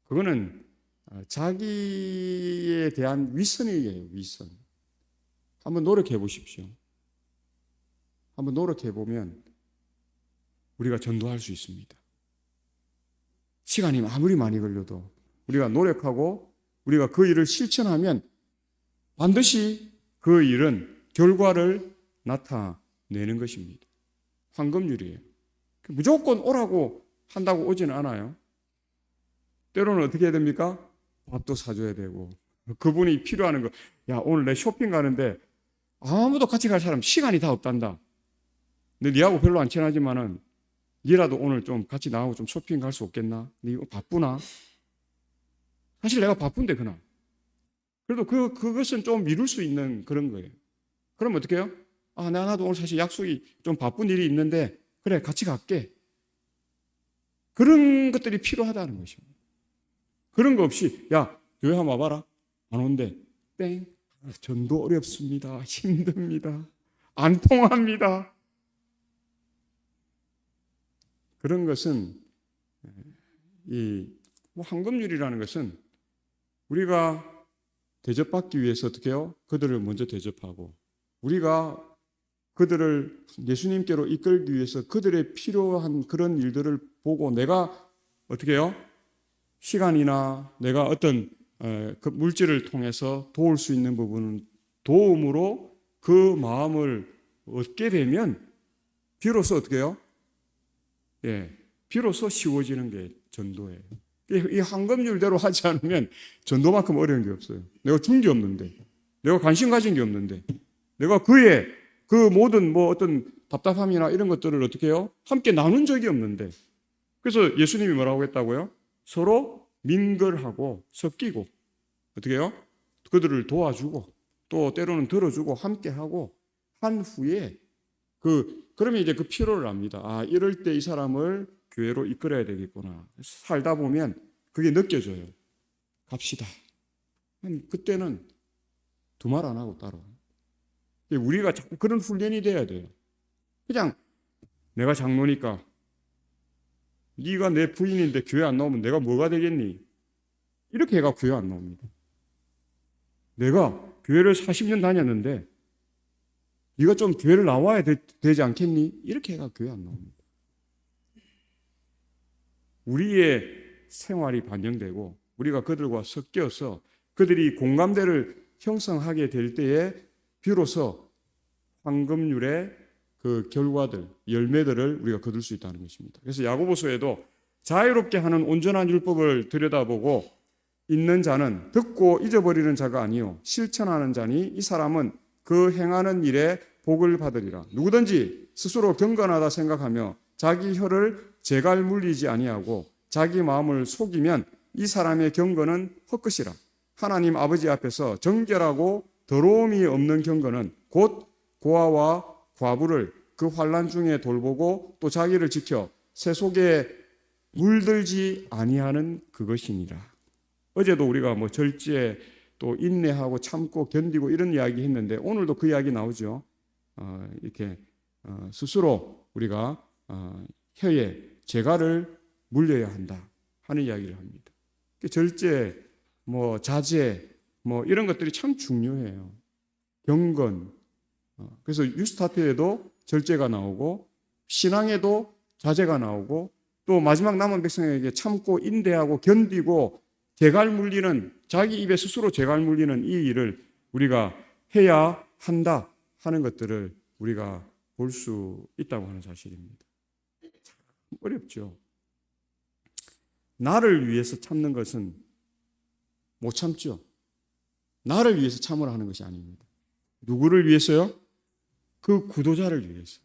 그거는 자기에 대한 위선이에요. 위선. 한번 노력해 보십시오. 한번 노력해 보면 우리가 전도할 수 있습니다. 시간이 아무리 많이 걸려도 우리가 노력하고 우리가 그 일을 실천하면 반드시 그 일은 결과를 나타내는 것입니다. 황금률이에요. 무조건 오라고 한다고 오지는 않아요. 때로는 어떻게 해야 됩니까? 밥도 사줘야 되고 그분이 필요하는 거. 야 오늘 내 쇼핑 가는데 아무도 같이 갈 사람 시간이 다 없단다. 근데 니하고 별로 안 친하지만은 니라도 오늘 좀 같이 나하고 좀 쇼핑 갈 수 없겠나? 니 바쁘나? 사실 내가 바쁜데 그날. 그래도 그것은 좀 미룰 수 있는 그런 거예요. 그럼 어떻게 해요? 나도 오늘 사실 약속이 좀 바쁜 일이 있는데 그래 같이 갈게. 그런 것들이 필요하다는 것입니다. 그런 거 없이 야 교회 한번 와봐라. 안 온대. 땡. 전도 어렵습니다. 힘듭니다. 안 통합니다. 그런 것은 이 황금률이라는 것은 우리가 대접받기 위해서 어떻게 해요? 그들을 먼저 대접하고 우리가 그들을 예수님께로 이끌기 위해서 그들의 필요한 그런 일들을 보고 내가 어떻게 해요? 시간이나 내가 어떤 그 물질을 통해서 도울 수 있는 부분은 도움으로 그 마음을 얻게 되면 비로소 어떻게 해요? 예, 비로소 쉬워지는 게 전도예요. 이 황금률대로 하지 않으면 전도만큼 어려운 게 없어요. 내가 준 게 없는데, 내가 관심 가진 게 없는데, 내가 그의 그 모든 뭐 어떤 답답함이나 이런 것들을 어떻게 해요? 함께 나눈 적이 없는데. 그래서 예수님이 뭐라고 했다고요? 서로 민걸하고 섞이고 어떻게 해요? 그들을 도와주고 또 때로는 들어주고 함께하고 한 후에 그러면 이제 그 필요를 압니다. 아, 이럴 때 이 사람을 교회로 이끌어야 되겠구나. 살다 보면 그게 느껴져요. 갑시다. 그때는 두말 안 하고 따로. 우리가 자꾸 그런 훈련이 돼야 돼요. 그냥 내가 장로니까 네가 내 부인인데 교회 안 나오면 내가 뭐가 되겠니? 이렇게 해가 교회 안 나옵니다. 내가 교회를 40년 다녔는데 네가 좀 교회를 나와야 되지 않겠니? 이렇게 해가 교회 안 나옵니다. 우리의 생활이 반영되고 우리가 그들과 섞여서 그들이 공감대를 형성하게 될 때에 비로소 황금률의 그 결과들, 열매들을 우리가 거둘 수 있다는 것입니다. 그래서 야고보서에도 자유롭게 하는 온전한 율법을 들여다보고 있는 자는 듣고 잊어버리는 자가 아니요 실천하는 자니 이 사람은 그 행하는 일에 복을 받으리라. 누구든지 스스로 경건하다 생각하며 자기 혀를 재갈 물리지 아니하고 자기 마음을 속이면 이 사람의 경건은 헛것이라. 하나님 아버지 앞에서 정결하고 더러움이 없는 경건은 곧 고아와 과부를 그 환난 중에 돌보고 또 자기를 지켜 새 속에 물들지 아니하는 그것이니라. 어제도 우리가 뭐 절제 또 인내하고 참고 견디고 이런 이야기 했는데 오늘도 그 이야기 나오죠. 이렇게 스스로 우리가 혀에 재갈을 물려야 한다 하는 이야기를 합니다. 절제, 뭐 자제, 뭐 이런 것들이 참 중요해요. 경건. 그래서 뉴스타트에도 절제가 나오고 신앙에도 자제가 나오고 또 마지막 남은 백성에게 참고 인내하고 견디고 재갈 물리는 자기 입에 스스로 재갈 물리는 이 일을 우리가 해야 한다 하는 것들을 우리가 볼 수 있다고 하는 사실입니다. 참 어렵죠. 나를 위해서 참는 것은 못 참죠. 나를 위해서 참으라 하는 것이 아닙니다. 누구를 위해서요? 그 구도자를 위해서.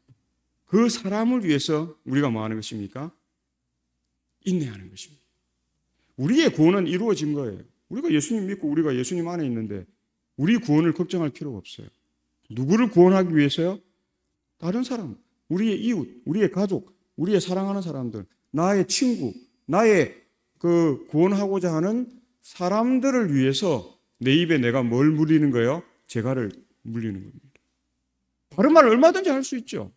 그 사람을 위해서 우리가 뭐 하는 것입니까? 인내하는 것입니다. 우리의 구원은 이루어진 거예요. 우리가 예수님 믿고 우리가 예수님 안에 있는데 우리 구원을 걱정할 필요가 없어요. 누구를 구원하기 위해서요? 다른 사람, 우리의 이웃, 우리의 가족, 우리의 사랑하는 사람들, 나의 친구, 나의 그 구원하고자 하는 사람들을 위해서 내 입에 내가 뭘 물리는 거예요? 재갈을 물리는 겁니다. 바른 말을 얼마든지 할 수 있죠.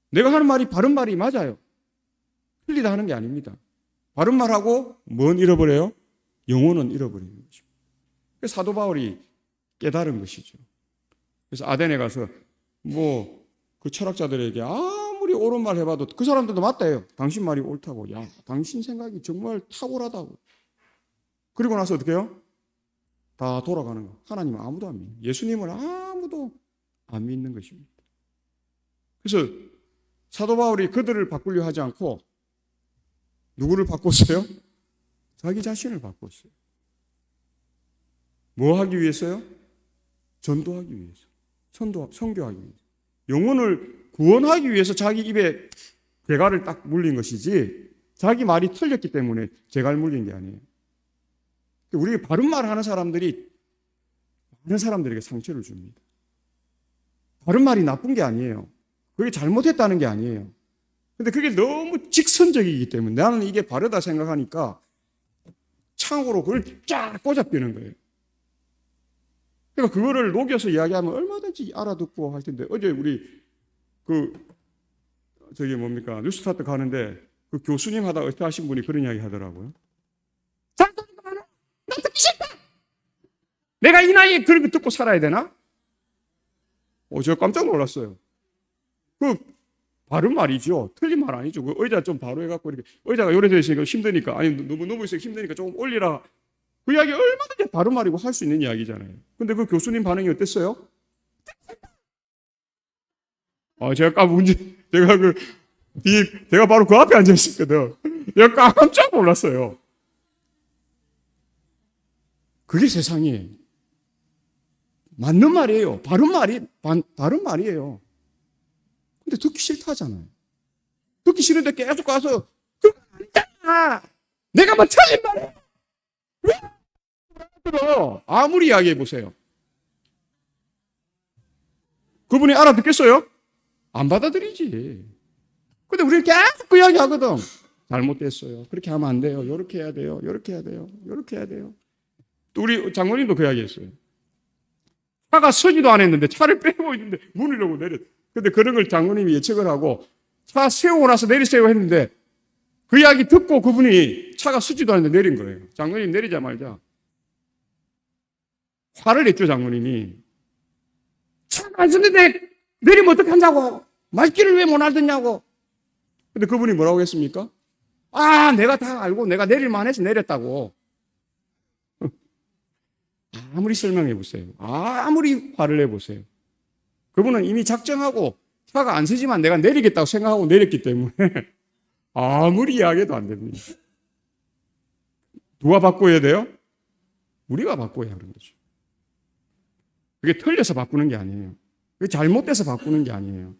내가 하는 말이 바른 말이 맞아요. 틀리다 하는 게 아닙니다. 바른 말하고 뭔 잃어버려요? 영혼은 잃어버리는 것입니다. 그래서 사도 바울이 깨달은 것이죠. 그래서 아덴에 가서 뭐 그 철학자들에게 아무리 옳은 말 해봐도 그 사람들도 맞다요. 당신 말이 옳다고. 야, 당신 생각이 정말 탁월하다고. 그리고 나서 어떻게 해요? 다 돌아가는 거. 하나님은 아무도 안 믿는. 예수님을 아무도 안 믿는 것입니다. 그래서 사도 바울이 그들을 바꾸려 하지 않고 누구를 바꿨어요? 자기 자신을 바꿨어요. 뭐 하기 위해서요? 전도하기 위해서. 선교하기 위해서. 영혼을 구원하기 위해서 자기 입에 재갈을 딱 물린 것이지 자기 말이 틀렸기 때문에 재갈 물린 게 아니에요. 우리 바른 말 하는 사람들이 많은 사람들에게 상처를 줍니다. 바른 말이 나쁜 게 아니에요. 그게 잘못했다는 게 아니에요. 근데 그게 너무 직선적이기 때문에 나는 이게 바르다 생각하니까 창으로 그걸 쫙 꽂아비는 거예요. 그러니까 그거를 녹여서 이야기하면 얼마든지 알아듣고 할 텐데 어제 우리 뉴스타트 가는데 그 교수님 하다 어떻게 하신 분이 그런 이야기 하더라고요. 잔소리가 많아. 나 듣기 싫다. 내가 이 나이에 그런 거 듣고 살아야 되나? 저 깜짝 놀랐어요. 그 바른 말이죠. 틀린 말 아니죠. 그 의자 좀 바로 해갖고 이렇게 의자가 요래되어 있으니까 힘드니까 아니 너무 있으니까 힘드니까 조금 올리라. 그 이야기 얼마든지 바른 말이고 할 수 있는 이야기잖아요. 근데 그 교수님 반응이 어땠어요? 제가 바로 그 앞에 앉아 있었거든. 내가 깜짝 놀랐어요. 그게 세상이에요. 맞는 말이에요. 바른 말이에요. 근데 듣기 싫다 하잖아요. 듣기 싫은데 계속 가서, 내가 뭐 틀린 말이야! 왜? 아무리 이야기해 보세요. 그분이 알아듣겠어요? 안 받아들이지. 근데 우리는 계속 그 이야기 하거든. 잘못됐어요. 그렇게 하면 안 돼요. 이렇게 해야 돼요. 이렇게 해야 돼요. 이렇게 해야 돼요. 또 우리 장모님도 그 이야기 했어요. 차가 서지도 않았는데 차를 빼고 있는데 문을 열고 내렸. 근데 그런 걸 장모님이 예측을 하고 차 세우고 나서 내리세요 했는데 그 이야기 듣고 그분이 차가 서지도 않았는데 내린 거예요. 장모님 내리자 말자. 화를 냈죠, 장모님이. 차가 안 서는데 내리면 어떡하냐고. 말귀를 왜 못 알았냐고. 근데 그분이 뭐라고 했습니까? 내가 다 알고 내가 내릴만 해서 내렸다고. 아무리 설명해 보세요. 아무리 화를 내보세요. 그분은 이미 작정하고 차가 안 서지만 내가 내리겠다고 생각하고 내렸기 때문에 아무리 이야기해도 안 됩니다. 누가 바꿔야 돼요? 우리가 바꿔야 하는 거죠. 그게 틀려서 바꾸는 게 아니에요. 그게 잘못돼서 바꾸는 게 아니에요.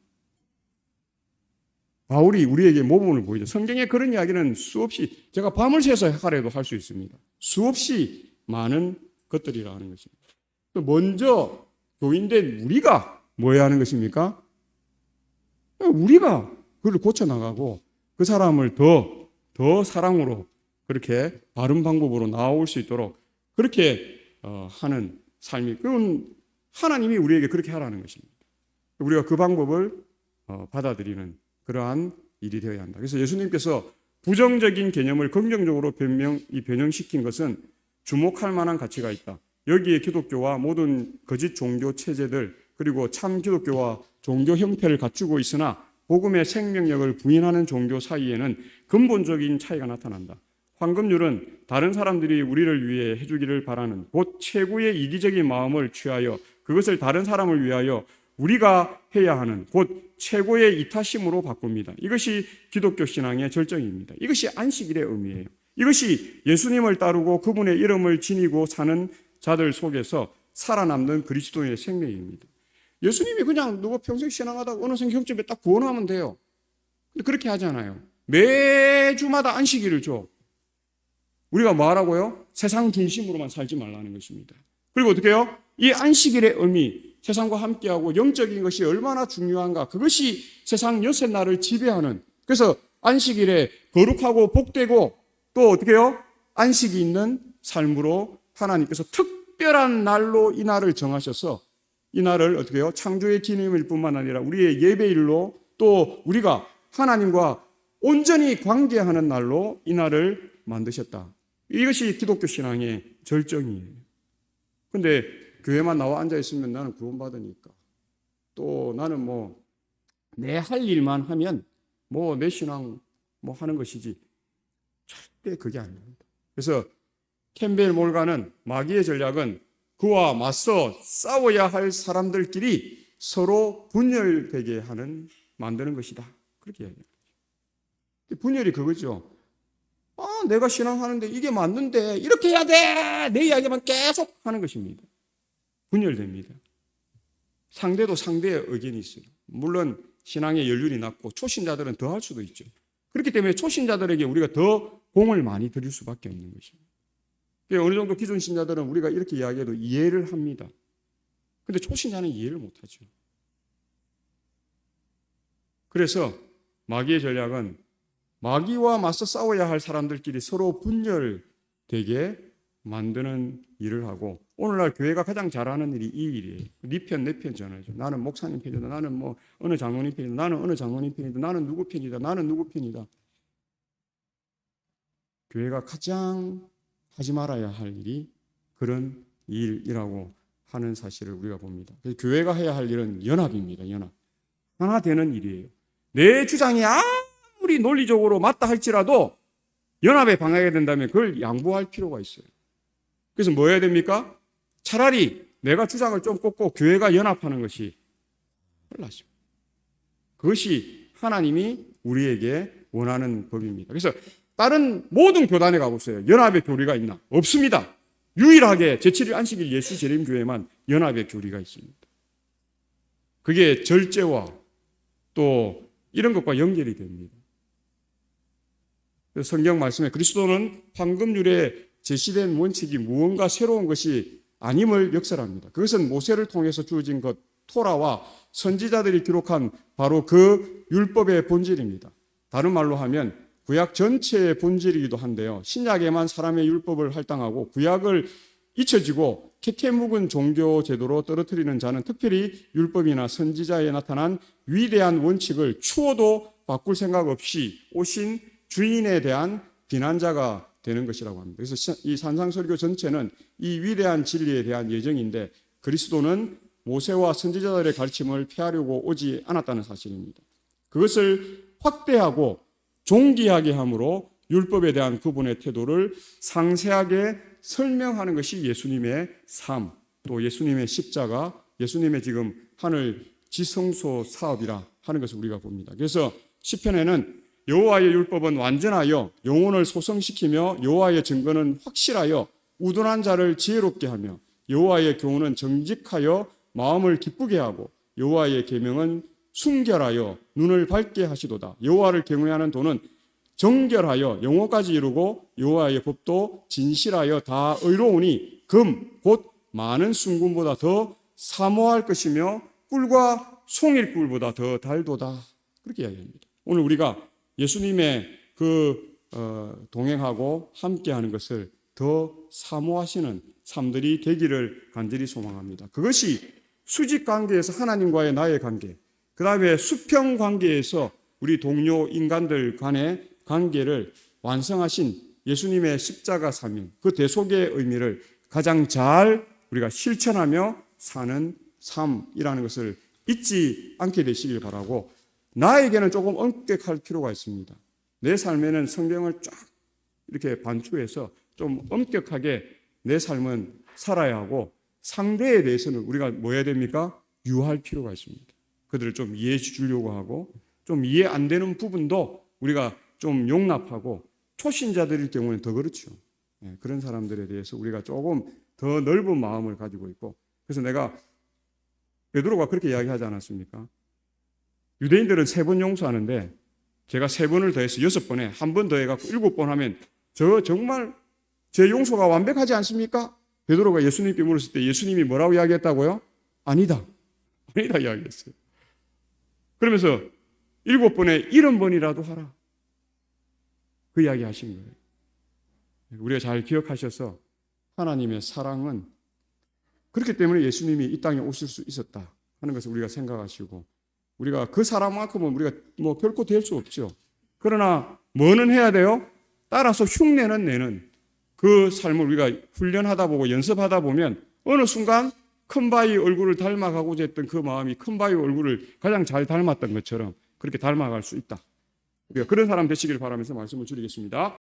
바울이 우리에게 모범을 보이죠. 성경에 그런 이야기는 수없이, 제가 밤을 새서 하래도 할 수 있습니다. 수없이 많은 것들이라는 것입니다. 먼저 교인된 우리가 뭐 해야 하는 것입니까? 우리가 그걸 고쳐나가고 그 사람을 더 사랑으로 그렇게 바른 방법으로 나올 수 있도록 그렇게 하는 삶이, 그건 하나님이 우리에게 그렇게 하라는 것입니다. 우리가 그 방법을 받아들이는 그러한 일이 되어야 한다. 그래서 예수님께서 부정적인 개념을 긍정적으로 변형시킨 것은 주목할 만한 가치가 있다. 여기에 기독교와 모든 거짓 종교 체제들 그리고 참 기독교와 종교 형태를 갖추고 있으나 복음의 생명력을 부인하는 종교 사이에는 근본적인 차이가 나타난다. 황금률은 다른 사람들이 우리를 위해 해주기를 바라는 곧 최고의 이기적인 마음을 취하여 그것을 다른 사람을 위하여 우리가 해야 하는 곧 최고의 이타심으로 바꿉니다. 이것이 기독교 신앙의 절정입니다. 이것이 안식일의 의미예요. 이것이 예수님을 따르고 그분의 이름을 지니고 사는 자들 속에서 살아남는 그리스도인의 생명입니다. 예수님이 그냥 누가 평생 신앙하다가 어느 성경점에 딱 구원하면 돼요. 근데 그렇게 하잖아요. 매주마다 안식일을 줘. 우리가 뭐 하라고요? 세상 중심으로만 살지 말라는 것입니다. 그리고 어떻게 해요? 이 안식일의 의미, 세상과 함께하고 영적인 것이 얼마나 중요한가. 그것이 세상 여섯 날을 지배하는, 그래서 안식일에 거룩하고 복되고 또 어떻게 해요? 안식이 있는 삶으로 하나님께서 특별한 날로 이 날을 정하셔서 이 날을 어떻게 해요? 창조의 기념일 뿐만 아니라 우리의 예배일로 또 우리가 하나님과 온전히 관계하는 날로 이 날을 만드셨다. 이것이 기독교 신앙의 절정이에요. 근데 교회만 나와 앉아있으면 나는 구원받으니까 또 나는 뭐 내 할 일만 하면 뭐 내 신앙 뭐 하는 것이지 절대 그게 아닙니다. 그래서 캠벨 몰가는 마귀의 전략은 그와 맞서 싸워야 할 사람들끼리 서로 분열되게 만드는 것이다. 그렇게 이야기합니다. 분열이 그거죠. 내가 신앙하는데 이게 맞는데 이렇게 해야 돼. 내 이야기만 계속 하는 것입니다. 분열됩니다. 상대도 상대의 의견이 있어요. 물론 신앙의 연륜이 낮고 초신자들은 더 할 수도 있죠. 그렇기 때문에 초신자들에게 우리가 더 공을 많이 드릴 수밖에 없는 것입니다. 어느 정도 기존 신자들은 우리가 이렇게 이야기해도 이해를 합니다. 그런데 초신자는 이해를 못하죠. 그래서 마귀의 전략은 마귀와 맞서 싸워야 할 사람들끼리 서로 분열되게 만드는 일을 하고, 오늘날 교회가 가장 잘하는 일이 이 일이에요. 네 편, 내 편 전하죠. 나는 목사님 편이다. 나는 뭐 어느 장로님 편이다. 나는 어느 장로님 편이다. 나는 누구 편이다. 나는 누구 편이다. 교회가 가장 하지 말아야 할 일이 그런 일이라고 하는 사실을 우리가 봅니다. 그래서 교회가 해야 할 일은 연합입니다. 연합. 하나 되는 일이에요. 내 주장이 아무리 논리적으로 맞다 할지라도 연합에 방해가 된다면 그걸 양보할 필요가 있어요. 그래서 뭐 해야 됩니까? 차라리 내가 주장을 좀 꽂고 교회가 연합하는 것이 낫죠. 그것이 하나님이 우리에게 원하는 법입니다. 그래서 다른 모든 교단에 가보세요. 연합의 교리가 있나? 없습니다. 유일하게 제7일 안식일 예수 재림교회만 연합의 교리가 있습니다. 그게 절제와 또 이런 것과 연결이 됩니다. 성경 말씀에 그리스도는 황금률에 제시된 원칙이 무언가 새로운 것이 아님을 역설합니다. 그것은 모세를 통해서 주어진 것, 토라와 선지자들이 기록한 바로 그 율법의 본질입니다. 다른 말로 하면 구약 전체의 본질이기도 한데요. 신약에만 사람의 율법을 할당하고 구약을 잊혀지고 캐캐 묵은 종교 제도로 떨어뜨리는 자는 특별히 율법이나 선지자에 나타난 위대한 원칙을 추워도 바꿀 생각 없이 오신 주인에 대한 비난자가 되는 것이라고 합니다. 그래서 이 산상설교 전체는 이 위대한 진리에 대한 예정인데 그리스도는 모세와 선지자들의 가르침을 폐하려고 오지 않았다는 사실입니다. 그것을 확대하고 종기하게 함으로 율법에 대한 그분의 태도를 상세하게 설명하는 것이 예수님의 삶, 또 예수님의 십자가, 예수님의 지금 하늘 지성소 사업이라 하는 것을 우리가 봅니다. 그래서 시편에는 여호와의 율법은 완전하여 영혼을 소성시키며 여호와의 증거는 확실하여 우둔한 자를 지혜롭게 하며 여호와의 교훈은 정직하여 마음을 기쁘게 하고 여호와의 계명은 순결하여 눈을 밝게 하시도다. 여호와를 경외하는 도는 정결하여 영혼까지 이루고 여호와의 법도 진실하여 다 의로우니 금 곧 많은 순금보다 더 사모할 것이며 꿀과 송일꿀보다 더 달도다. 그렇게 이야기합니다. 오늘 우리가 예수님의 동행하고 함께하는 것을 더 사모하시는 삶들이 되기를 간절히 소망합니다. 그것이 수직 관계에서 하나님과의 나의 관계, 그 다음에 수평 관계에서 우리 동료 인간들 간의 관계를 완성하신 예수님의 십자가 사명, 그 대속의 의미를 가장 잘 우리가 실천하며 사는 삶이라는 것을 잊지 않게 되시길 바라고, 나에게는 조금 엄격할 필요가 있습니다. 내 삶에는 성경을 쫙 이렇게 반추해서 좀 엄격하게 내 삶은 살아야 하고, 상대에 대해서는 우리가 뭐 해야 됩니까? 유할 필요가 있습니다. 그들을 좀 이해해 주려고 하고, 좀 이해 안 되는 부분도 우리가 좀 용납하고, 초신자들일 경우는 더 그렇죠. 그런 사람들에 대해서 우리가 조금 더 넓은 마음을 가지고 있고, 그래서 내가 베드로가 그렇게 이야기하지 않았습니까? 유대인들은 3번 용서하는데 제가 3번을 더해서 6번에 1번 더해갖고 7번 하면 저 정말 제 용서가 완벽하지 않습니까? 베드로가 예수님께 물었을 때 예수님이 뭐라고 이야기했다고요? 아니다. 아니다 이야기했어요. 그러면서 7번에 70번이라도 하라. 그 이야기 하신 거예요. 우리가 잘 기억하셔서 하나님의 사랑은 그렇기 때문에 예수님이 이 땅에 오실 수 있었다 하는 것을 우리가 생각하시고, 우리가 그 사랑만큼은 우리가 뭐 결코 될 수 없죠. 그러나 뭐는 해야 돼요? 따라서 흉내는 내는 그 삶을 우리가 훈련하다 보고 연습하다 보면 어느 순간 큰 바위 얼굴을 닮아가고자 했던 그 마음이 큰 바위 얼굴을 가장 잘 닮았던 것처럼 그렇게 닮아갈 수 있다. 우리가 그런 사람 되시길 바라면서 말씀을 드리겠습니다.